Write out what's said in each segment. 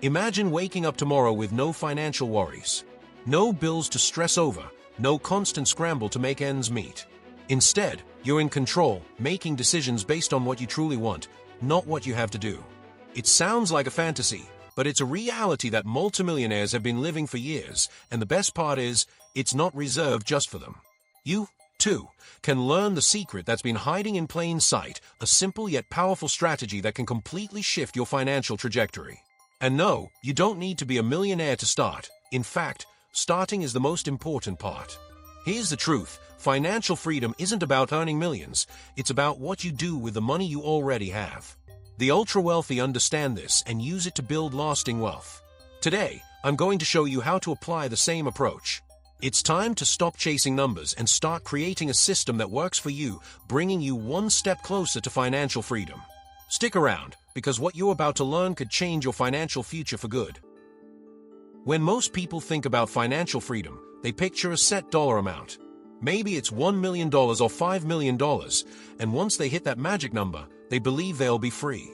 Imagine waking up tomorrow with no financial worries. No bills to stress over, no constant scramble to make ends meet. Instead, you're in control, making decisions based on what you truly want, not what you have to do. It sounds like a fantasy, but it's a reality that multimillionaires have been living for years, and the best part is, it's not reserved just for them. You, too, can learn the secret that's been hiding in plain sight, a simple yet powerful strategy that can completely shift your financial trajectory. And no, you don't need to be a millionaire to start. In fact, starting is the most important part. Here's the truth. Financial freedom isn't about earning millions. It's about what you do with the money you already have. The ultra-wealthy understand this and use it to build lasting wealth. Today, I'm going to show you how to apply the same approach. It's time to stop chasing numbers and start creating a system that works for you, bringing you one step closer to financial freedom. Stick around, because what you're about to learn could change your financial future for good. When most people think about financial freedom, they picture a set dollar amount. Maybe it's $1 million or $5 million, and once they hit that magic number, they believe they'll be free.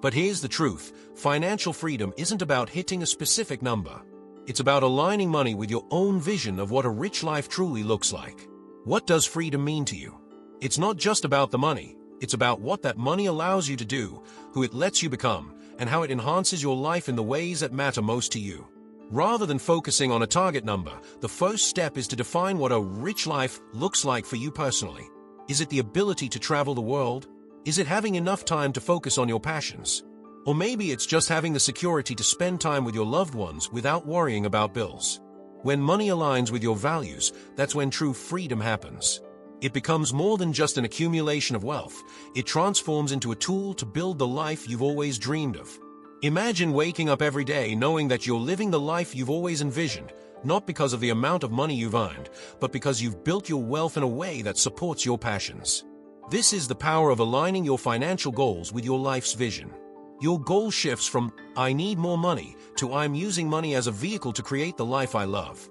But here's the truth. Financial freedom isn't about hitting a specific number. It's about aligning money with your own vision of what a rich life truly looks like. What does freedom mean to you? It's not just about the money. It's about what that money allows you to do, who it lets you become, and how it enhances your life in the ways that matter most to you. Rather than focusing on a target number, the first step is to define what a rich life looks like for you personally. Is it the ability to travel the world? Is it having enough time to focus on your passions? Or maybe it's just having the security to spend time with your loved ones without worrying about bills. When money aligns with your values, that's when true freedom happens. It becomes more than just an accumulation of wealth. It transforms into a tool to build the life you've always dreamed of. Imagine waking up every day knowing that you're living the life you've always envisioned, not because of the amount of money you've earned, but because you've built your wealth in a way that supports your passions. This is the power of aligning your financial goals with your life's vision. Your goal shifts from, "I need more money," to "I'm using money as a vehicle to create the life I love."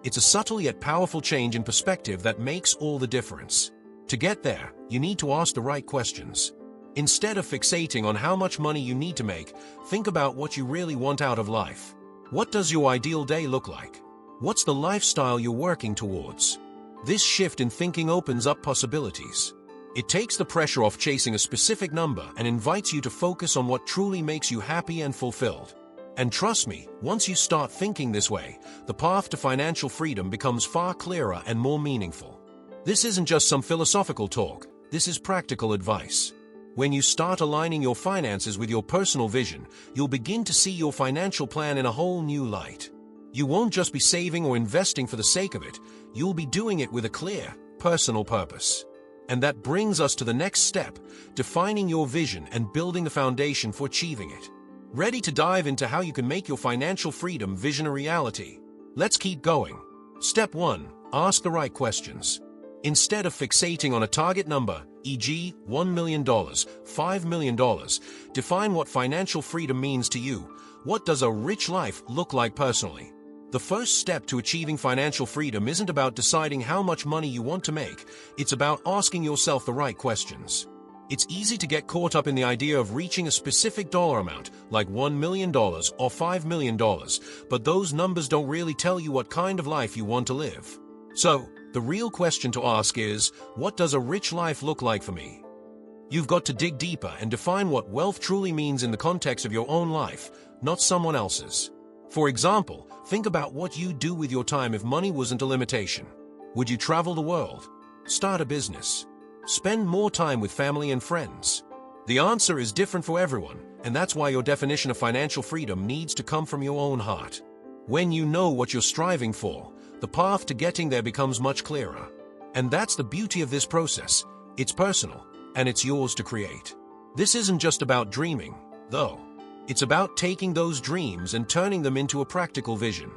It's a subtle yet powerful change in perspective that makes all the difference. To get there, you need to ask the right questions. Instead of fixating on how much money you need to make, think about what you really want out of life. What does your ideal day look like? What's the lifestyle you're working towards? This shift in thinking opens up possibilities. It takes the pressure off chasing a specific number and invites you to focus on what truly makes you happy and fulfilled. And trust me, once you start thinking this way, the path to financial freedom becomes far clearer and more meaningful. This isn't just some philosophical talk. This is practical advice. When you start aligning your finances with your personal vision, you'll begin to see your financial plan in a whole new light. You won't just be saving or investing for the sake of it. You'll be doing it with a clear, personal purpose. And that brings us to the next step, defining your vision and building the foundation for achieving it. Ready to dive into how you can make your financial freedom vision a reality? Let's keep going. Step 1. Ask the right questions. Instead of fixating on a target number, e.g., $1 million, $5 million, define what financial freedom means to you. What does a rich life look like personally? The first step to achieving financial freedom isn't about deciding how much money you want to make. It's about asking yourself the right questions. It's easy to get caught up in the idea of reaching a specific dollar amount, like $1 million or $5 million, but those numbers don't really tell you what kind of life you want to live. So, the real question to ask is, what does a rich life look like for me? You've got to dig deeper and define what wealth truly means in the context of your own life, not someone else's. For example, think about what you'd do with your time if money wasn't a limitation. Would you travel the world? Start a business? Spend more time with family and friends? The answer is different for everyone, and that's why your definition of financial freedom needs to come from your own heart. When you know what you're striving for, the path to getting there becomes much clearer. And that's the beauty of this process. It's personal, and it's yours to create. This isn't just about dreaming, though. It's about taking those dreams and turning them into a practical vision.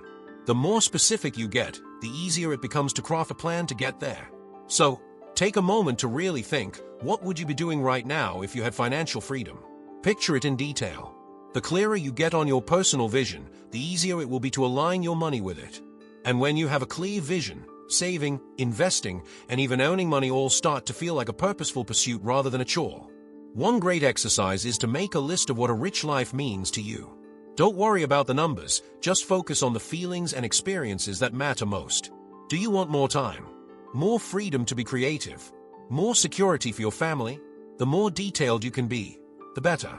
The more specific you get, the easier it becomes to craft a plan to get there. So, take a moment to really think, what would you be doing right now if you had financial freedom? Picture it in detail. The clearer you get on your personal vision, the easier it will be to align your money with it. And when you have a clear vision, saving, investing, and even earning money all start to feel like a purposeful pursuit rather than a chore. One great exercise is to make a list of what a rich life means to you. Don't worry about the numbers, just focus on the feelings and experiences that matter most. Do you want more time? More freedom to be creative? More security for your family? The more detailed you can be, the better.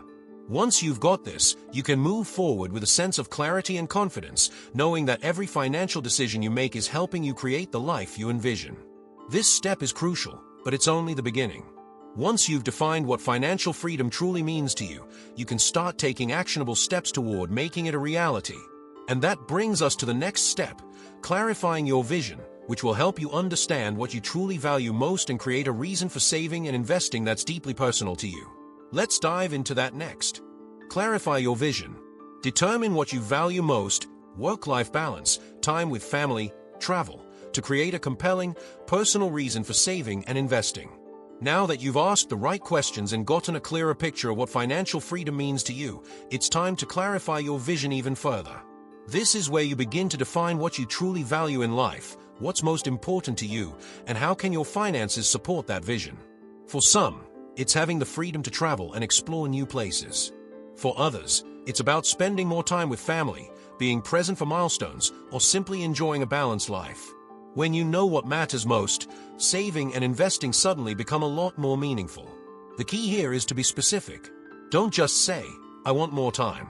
Once you've got this, you can move forward with a sense of clarity and confidence, knowing that every financial decision you make is helping you create the life you envision. This step is crucial, but it's only the beginning. Once you've defined what financial freedom truly means to you, you can start taking actionable steps toward making it a reality. And that brings us to the next step, clarifying your vision, which will help you understand what you truly value most and create a reason for saving and investing that's deeply personal to you. Let's dive into that next. Clarify your vision. Determine what you value most, work-life balance, time with family, travel, to create a compelling, personal reason for saving and investing. Now that you've asked the right questions and gotten a clearer picture of what financial freedom means to you, it's time to clarify your vision even further. This is where you begin to define what you truly value in life, what's most important to you, and how can your finances support that vision. For some, it's having the freedom to travel and explore new places. For others, it's about spending more time with family, being present for milestones, or simply enjoying a balanced life. When you know what matters most, saving and investing suddenly become a lot more meaningful. The key here is to be specific. Don't just say, "I want more time."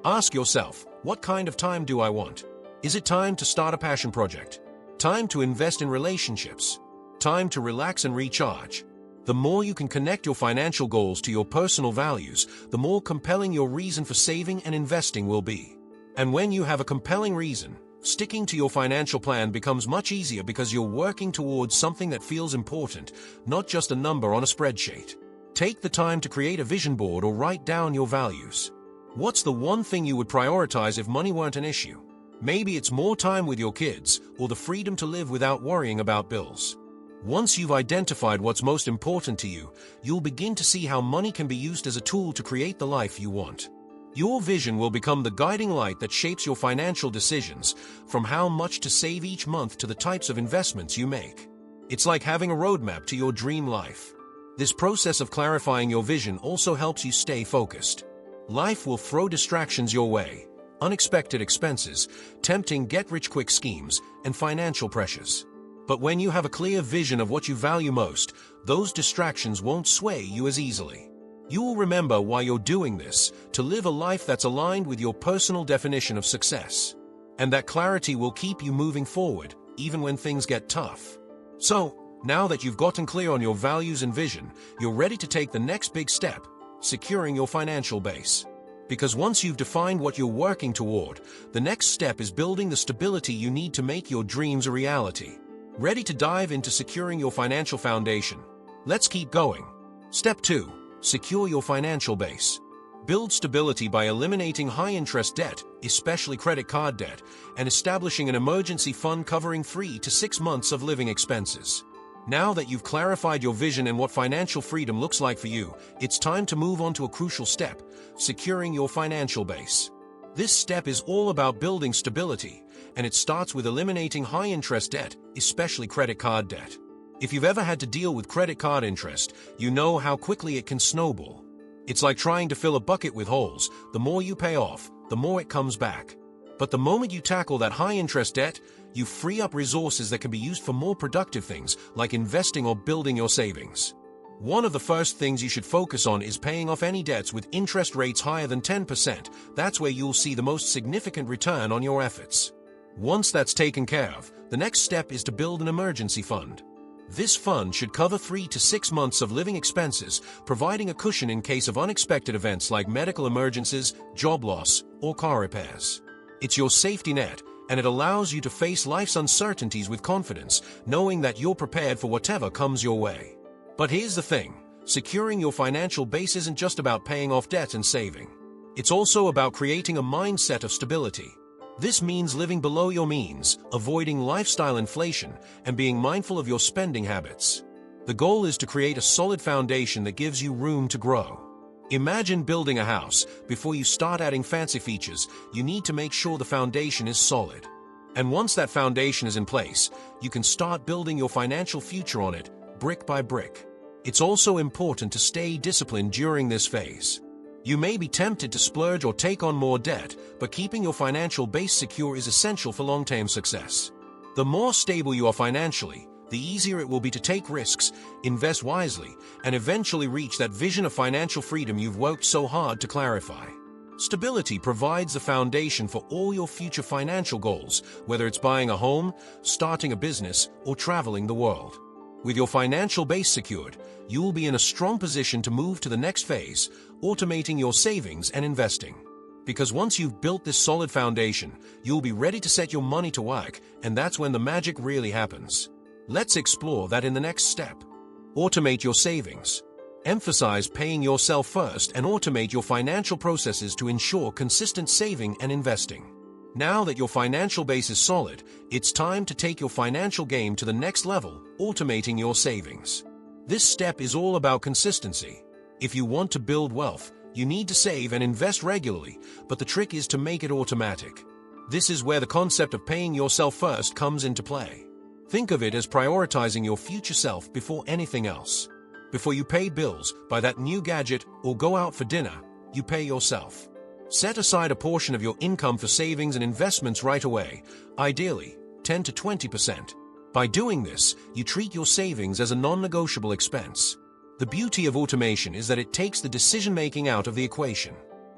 Ask yourself, what kind of time do I want? Is it time to start a passion project? Time to invest in relationships? Time to relax and recharge? The more you can connect your financial goals to your personal values, the more compelling your reason for saving and investing will be. And when you have a compelling reason, sticking to your financial plan becomes much easier because you're working towards something that feels important, not just a number on a spreadsheet. Take the time to create a vision board or write down your values. What's the one thing you would prioritize if money weren't an issue? Maybe it's more time with your kids or the freedom to live without worrying about bills. Once you've identified what's most important to you, you'll begin to see how money can be used as a tool to create the life you want. Your vision will become the guiding light that shapes your financial decisions, from how much to save each month to the types of investments you make. It's like having a roadmap to your dream life. This process of clarifying your vision also helps you stay focused. Life will throw distractions your way, unexpected expenses, tempting get-rich-quick schemes, and financial pressures. But when you have a clear vision of what you value most, those distractions won't sway you as easily. You will remember why you're doing this, to live a life that's aligned with your personal definition of success. And that clarity will keep you moving forward, even when things get tough. So, now that you've gotten clear on your values and vision, you're ready to take the next big step, securing your financial base. Because once you've defined what you're working toward, the next step is building the stability you need to make your dreams a reality. Ready to dive into securing your financial foundation? Let's keep going. Step 2. Secure your financial base. Build stability by eliminating high-interest debt, especially credit card debt, and establishing an emergency fund covering 3 to 6 months of living expenses. Now that you've clarified your vision and what financial freedom looks like for you, it's time to move on to a crucial step, securing your financial base. This step is all about building stability, and it starts with eliminating high-interest debt, especially credit card debt. If you've ever had to deal with credit card interest, you know how quickly it can snowball. It's like trying to fill a bucket with holes. The more you pay off, the more it comes back. But the moment you tackle that high-interest debt, you free up resources that can be used for more productive things, like investing or building your savings. One of the first things you should focus on is paying off any debts with interest rates higher than 10%. That's where you'll see the most significant return on your efforts. Once that's taken care of, the next step is to build an emergency fund. This fund should cover 3 to 6 months of living expenses, providing a cushion in case of unexpected events like medical emergencies, job loss, or car repairs. It's your safety net, and it allows you to face life's uncertainties with confidence, knowing that you're prepared for whatever comes your way. But here's the thing, securing your financial base isn't just about paying off debt and saving. It's also about creating a mindset of stability. This means living below your means, avoiding lifestyle inflation, and being mindful of your spending habits. The goal is to create a solid foundation that gives you room to grow. Imagine building a house. Before you start adding fancy features, you need to make sure the foundation is solid. And once that foundation is in place, you can start building your financial future on it, brick by brick. It's also important to stay disciplined during this phase. You may be tempted to splurge or take on more debt, but keeping your financial base secure is essential for long-term success. The more stable you are financially, the easier it will be to take risks, invest wisely, and eventually reach that vision of financial freedom you've worked so hard to clarify. Stability provides the foundation for all your future financial goals, whether it's buying a home, starting a business, or traveling the world. With your financial base secured, you will be in a strong position to move to the next phase, automating your savings and investing. Because once you've built this solid foundation, you'll be ready to set your money to work, and that's when the magic really happens. Let's explore that in the next step. Automate your savings. Emphasize paying yourself first and automate your financial processes to ensure consistent saving and investing. Now that your financial base is solid, it's time to take your financial game to the next level, automating your savings. This step is all about consistency. If you want to build wealth, you need to save and invest regularly, but the trick is to make it automatic. This is where the concept of paying yourself first comes into play. Think of it as prioritizing your future self before anything else. Before you pay bills, buy that new gadget, or go out for dinner, you pay yourself. Set aside a portion of your income for savings and investments right away, ideally 10 to 20%. By doing this, you treat your savings as a non-negotiable expense. The beauty of automation is that it takes the decision-making out of the equation.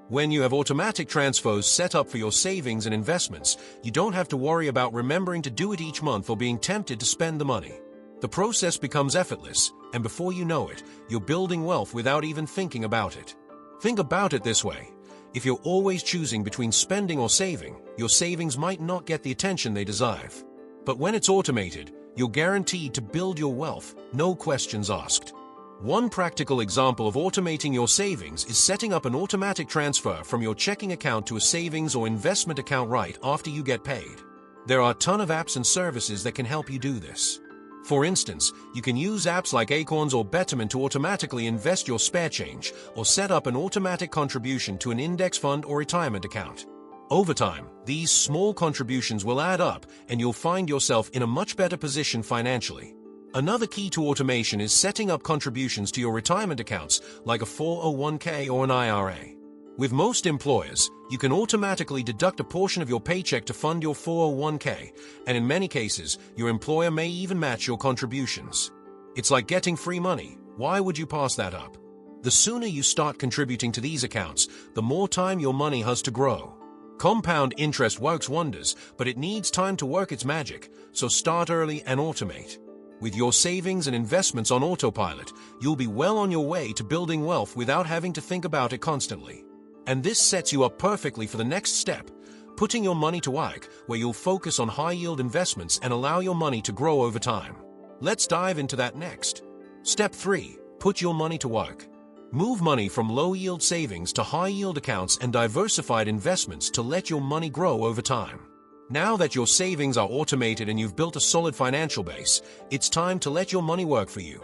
When you have automatic transfers set up for your savings and investments, you don't have to worry about remembering to do it each month or being tempted to spend the money. The process becomes effortless, and before you know it, you're building wealth without even thinking about it. Think about it this way. If you're always choosing between spending or saving, your savings might not get the attention they deserve. But when it's automated, you're guaranteed to build your wealth, no questions asked. One practical example of automating your savings is setting up an automatic transfer from your checking account to a savings or investment account right after you get paid. There are a ton of apps and services that can help you do this. For instance, you can use apps like Acorns or Betterment to automatically invest your spare change or set up an automatic contribution to an index fund or retirement account. Over time, these small contributions will add up and you'll find yourself in a much better position financially. Another key to automation is setting up contributions to your retirement accounts like a 401k or an IRA. With most employers, you can automatically deduct a portion of your paycheck to fund your 401k, and in many cases, your employer may even match your contributions. It's like getting free money. Why would you pass that up? The sooner you start contributing to these accounts, the more time your money has to grow. Compound interest works wonders, but it needs time to work its magic, so start early and automate. With your savings and investments on autopilot, you'll be well on your way to building wealth without having to think about it constantly. And this sets you up perfectly for the next step, putting your money to work, where you'll focus on high-yield investments and allow your money to grow over time. Let's dive into that next. Step 3. Put your money to work. Move money from low-yield savings to high-yield accounts and diversified investments to let your money grow over time. Now that your savings are automated and you've built a solid financial base, it's time to let your money work for you.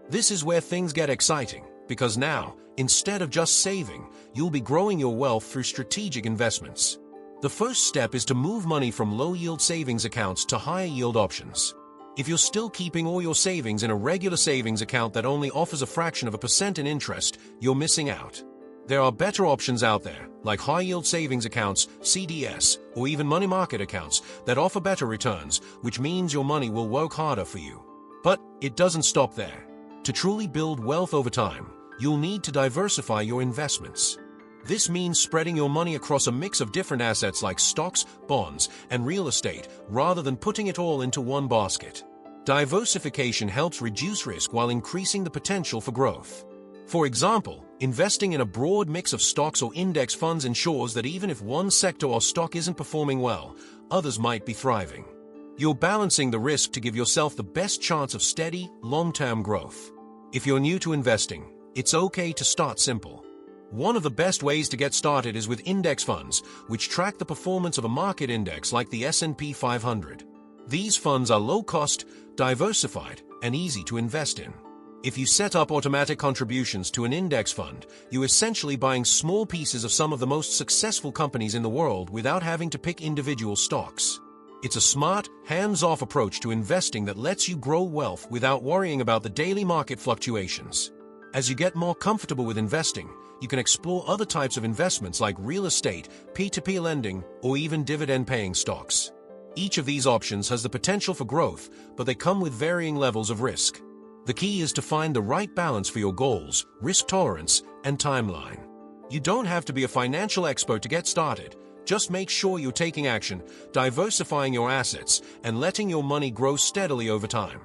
This is where things get exciting, because now, instead of just saving, you'll be growing your wealth through strategic investments. The first step is to move money from low-yield savings accounts to higher-yield options. If you're still keeping all your savings in a regular savings account that only offers a fraction of a percent in interest, you're missing out. There are better options out there, like high-yield savings accounts, CDS, or even money market accounts that offer better returns, which means your money will work harder for you. But it doesn't stop there. To truly build wealth over time, you'll need to diversify your investments. This means spreading your money across a mix of different assets like stocks, bonds, and real estate, rather than putting it all into one basket. Diversification helps reduce risk while increasing the potential for growth. For example, investing in a broad mix of stocks or index funds ensures that even if one sector or stock isn't performing well, others might be thriving. You're balancing the risk to give yourself the best chance of steady, long-term growth. If you're new to investing, it's okay to start simple. One of the best ways to get started is with index funds, which track the performance of a market index like the S&P 500. These funds are low-cost, diversified, and easy to invest in. If you set up automatic contributions to an index fund, you're essentially buying small pieces of some of the most successful companies in the world without having to pick individual stocks. It's a smart, hands-off approach to investing that lets you grow wealth without worrying about the daily market fluctuations. As you get more comfortable with investing, you can explore other types of investments like real estate, P2P lending, or even dividend-paying stocks. Each of these options has the potential for growth, but they come with varying levels of risk. The key is to find the right balance for your goals, risk tolerance, and timeline. You don't have to be a financial expert to get started. Just make sure you're taking action, diversifying your assets, and letting your money grow steadily over time.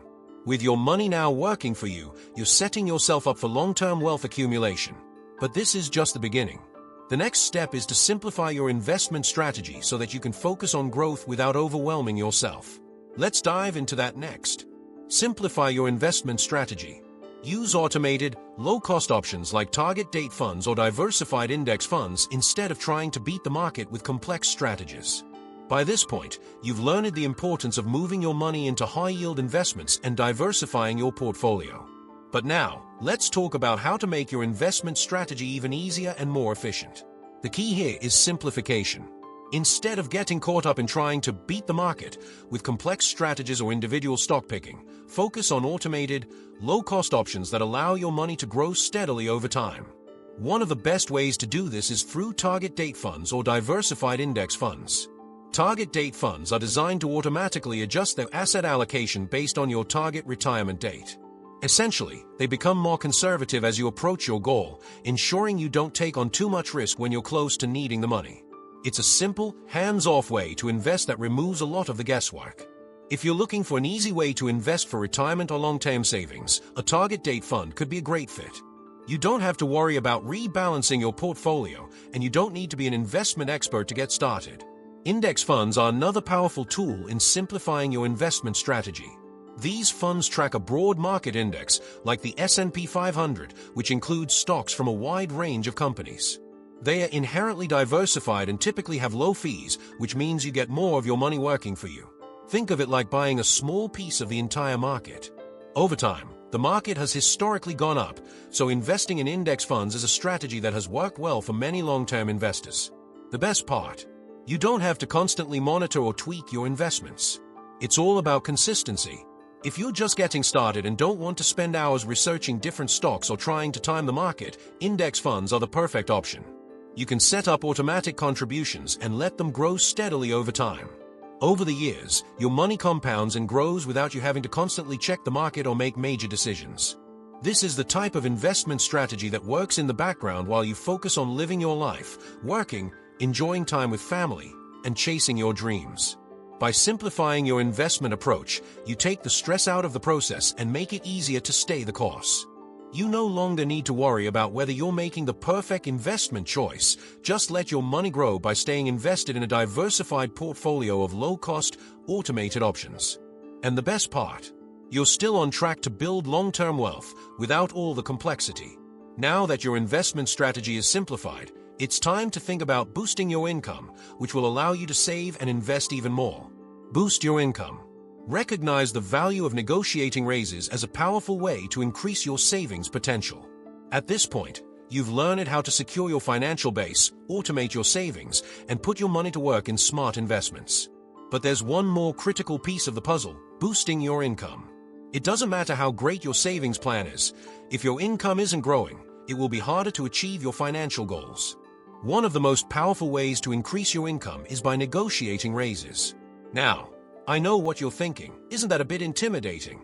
With your money now working for you, you're setting yourself up for long-term wealth accumulation. But this is just the beginning. The next step is to simplify your investment strategy so that you can focus on growth without overwhelming yourself. Let's dive into that next. Simplify your investment strategy. Use automated, low-cost options like target date funds or diversified index funds instead of trying to beat the market with complex strategies. By this point, you've learned the importance of moving your money into high-yield investments and diversifying your portfolio. But now, let's talk about how to make your investment strategy even easier and more efficient. The key here is simplification. Instead of getting caught up in trying to beat the market with complex strategies or individual stock picking, focus on automated, low-cost options that allow your money to grow steadily over time. One of the best ways to do this is through target date funds or diversified index funds. Target date funds are designed to automatically adjust their asset allocation based on your target retirement date. Essentially, they become more conservative as you approach your goal, ensuring you don't take on too much risk when you're close to needing the money. It's a simple, hands-off way to invest that removes a lot of the guesswork. If you're looking for an easy way to invest for retirement or long-term savings, a target date fund could be a great fit. You don't have to worry about rebalancing your portfolio, and you don't need to be an investment expert to get started. Index funds are another powerful tool in simplifying your investment strategy. These funds track a broad market index, like the S&P 500, which includes stocks from a wide range of companies. They are inherently diversified and typically have low fees, which means you get more of your money working for you. Think of it like buying a small piece of the entire market. Over time, the market has historically gone up, so investing in index funds is a strategy that has worked well for many long-term investors. The best part? You don't have to constantly monitor or tweak your investments. It's all about consistency. If you're just getting started and don't want to spend hours researching different stocks or trying to time the market, index funds are the perfect option. You can set up automatic contributions and let them grow steadily over time. Over the years, your money compounds and grows without you having to constantly check the market or make major decisions. This is the type of investment strategy that works in the background while you focus on living your life, working, enjoying time with family, and chasing your dreams. By simplifying your investment approach, you take the stress out of the process and make it easier to stay the course. You no longer need to worry about whether you're making the perfect investment choice. Just let your money grow by staying invested in a diversified portfolio of low-cost, automated options. And the best part? You're still on track to build long-term wealth without all the complexity. Now that your investment strategy is simplified, it's time to think about boosting your income, which will allow you to save and invest even more. Boost your income. Recognize the value of negotiating raises as a powerful way to increase your savings potential. At this point, you've learned how to secure your financial base, automate your savings, and put your money to work in smart investments. But there's one more critical piece of the puzzle: boosting your income. It doesn't matter how great your savings plan is. If your income isn't growing, it will be harder to achieve your financial goals. One of the most powerful ways to increase your income is by negotiating raises. Now, I know what you're thinking. Isn't that a bit intimidating?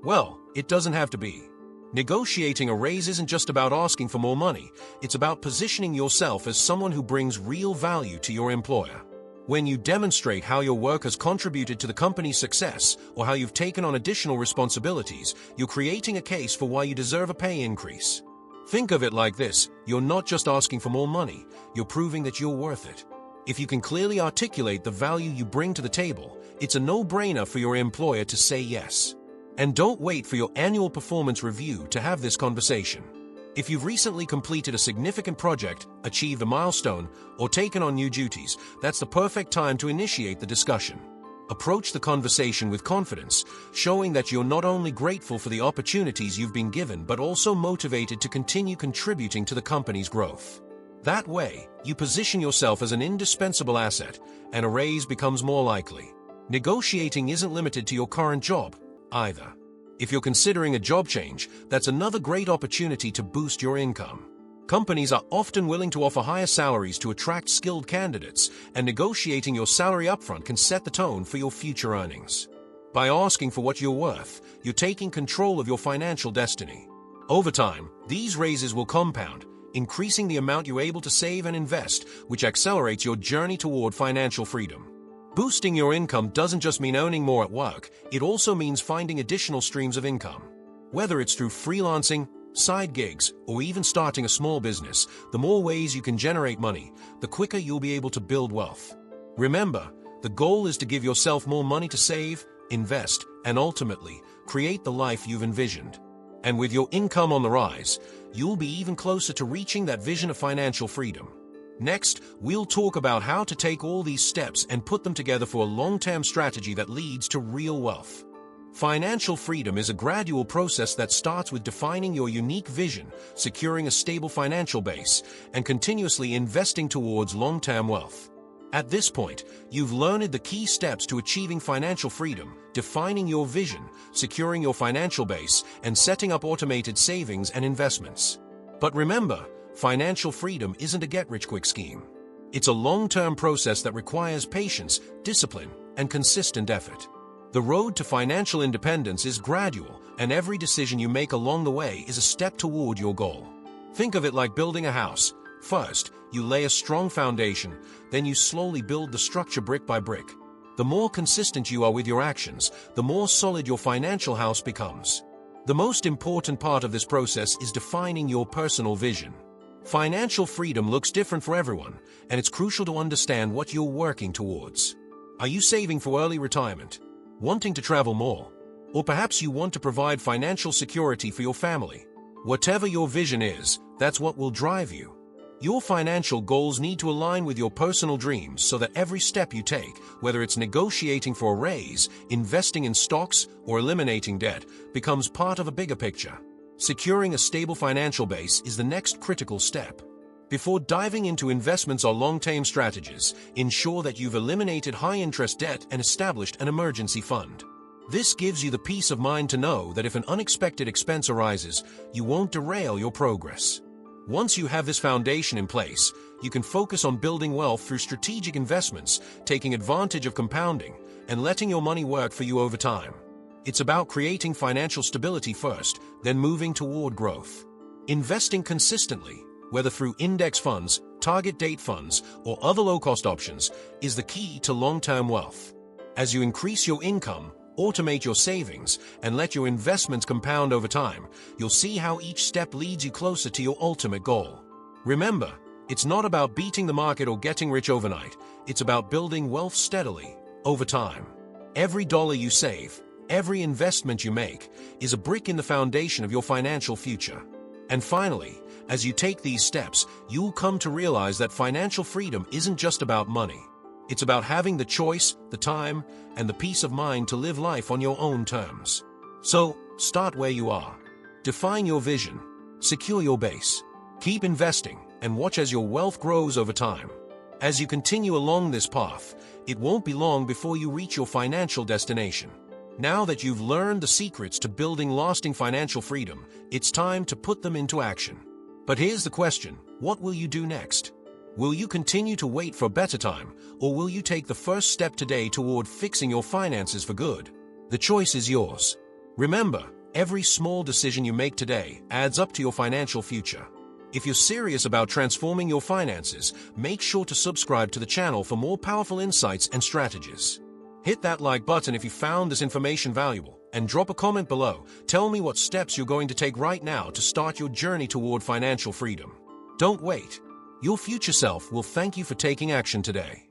Well, it doesn't have to be. Negotiating a raise isn't just about asking for more money. It's about positioning yourself as someone who brings real value to your employer. When you demonstrate how your work has contributed to the company's success or how you've taken on additional responsibilities, you're creating a case for why you deserve a pay increase. Think of it like this: you're not just asking for more money, you're proving that you're worth it. If you can clearly articulate the value you bring to the table, it's a no-brainer for your employer to say yes. And don't wait for your annual performance review to have this conversation. If you've recently completed a significant project, achieved a milestone, or taken on new duties, that's the perfect time to initiate the discussion. Approach the conversation with confidence, showing that you're not only grateful for the opportunities you've been given but also motivated to continue contributing to the company's growth. That way, you position yourself as an indispensable asset, and a raise becomes more likely. Negotiating isn't limited to your current job, either. If you're considering a job change, that's another great opportunity to boost your income. Companies are often willing to offer higher salaries to attract skilled candidates, and negotiating your salary upfront can set the tone for your future earnings. By asking for what you're worth, you're taking control of your financial destiny. Over time, these raises will compound, increasing the amount you're able to save and invest, which accelerates your journey toward financial freedom. Boosting your income doesn't just mean earning more at work, it also means finding additional streams of income. Whether it's through freelancing, side gigs, or even starting a small business, the more ways you can generate money, the quicker you'll be able to build wealth. Remember, the goal is to give yourself more money to save, invest, and ultimately, create the life you've envisioned. And with your income on the rise, you'll be even closer to reaching that vision of financial freedom. Next, we'll talk about how to take all these steps and put them together for a long-term strategy that leads to real wealth. Financial freedom is a gradual process that starts with defining your unique vision, securing a stable financial base, and continuously investing towards long-term wealth. At this point, you've learned the key steps to achieving financial freedom, defining your vision, securing your financial base, and setting up automated savings and investments. But remember, financial freedom isn't a get-rich-quick scheme. It's a long-term process that requires patience, discipline, and consistent effort. The road to financial independence is gradual, and every decision you make along the way is a step toward your goal. Think of it like building a house. First, you lay a strong foundation, then you slowly build the structure brick by brick. The more consistent you are with your actions, the more solid your financial house becomes. The most important part of this process is defining your personal vision. Financial freedom looks different for everyone, and it's crucial to understand what you're working towards. Are you saving for early retirement? Wanting to travel more? Or perhaps you want to provide financial security for your family? Whatever your vision is, that's what will drive you. Your financial goals need to align with your personal dreams so that every step you take, whether it's negotiating for a raise, investing in stocks, or eliminating debt, becomes part of a bigger picture. Securing a stable financial base is the next critical step. Before diving into investments or long-term strategies, ensure that you've eliminated high-interest debt and established an emergency fund. This gives you the peace of mind to know that if an unexpected expense arises, you won't derail your progress. Once you have this foundation in place, you can focus on building wealth through strategic investments, taking advantage of compounding, and letting your money work for you over time. It's about creating financial stability first, then moving toward growth. Investing consistently, whether through index funds, target date funds, or other low-cost options, is the key to long-term wealth. As you increase your income, automate your savings, and let your investments compound over time, you'll see how each step leads you closer to your ultimate goal. Remember, it's not about beating the market or getting rich overnight. It's about building wealth steadily, over time. Every dollar you save, every investment you make, is a brick in the foundation of your financial future. And finally, as you take these steps, you'll come to realize that financial freedom isn't just about money. It's about having the choice, the time, and the peace of mind to live life on your own terms. So, start where you are. Define your vision. Secure your base. Keep investing, and watch as your wealth grows over time. As you continue along this path, it won't be long before you reach your financial destination. Now that you've learned the secrets to building lasting financial freedom, it's time to put them into action. But here's the question: what will you do next? Will you continue to wait for a better time, or will you take the first step today toward fixing your finances for good? The choice is yours. Remember, every small decision you make today adds up to your financial future. If you're serious about transforming your finances, make sure to subscribe to the channel for more powerful insights and strategies. Hit that like button if you found this information valuable, and drop a comment below. Tell me what steps you're going to take right now to start your journey toward financial freedom. Don't wait. Your future self will thank you for taking action today.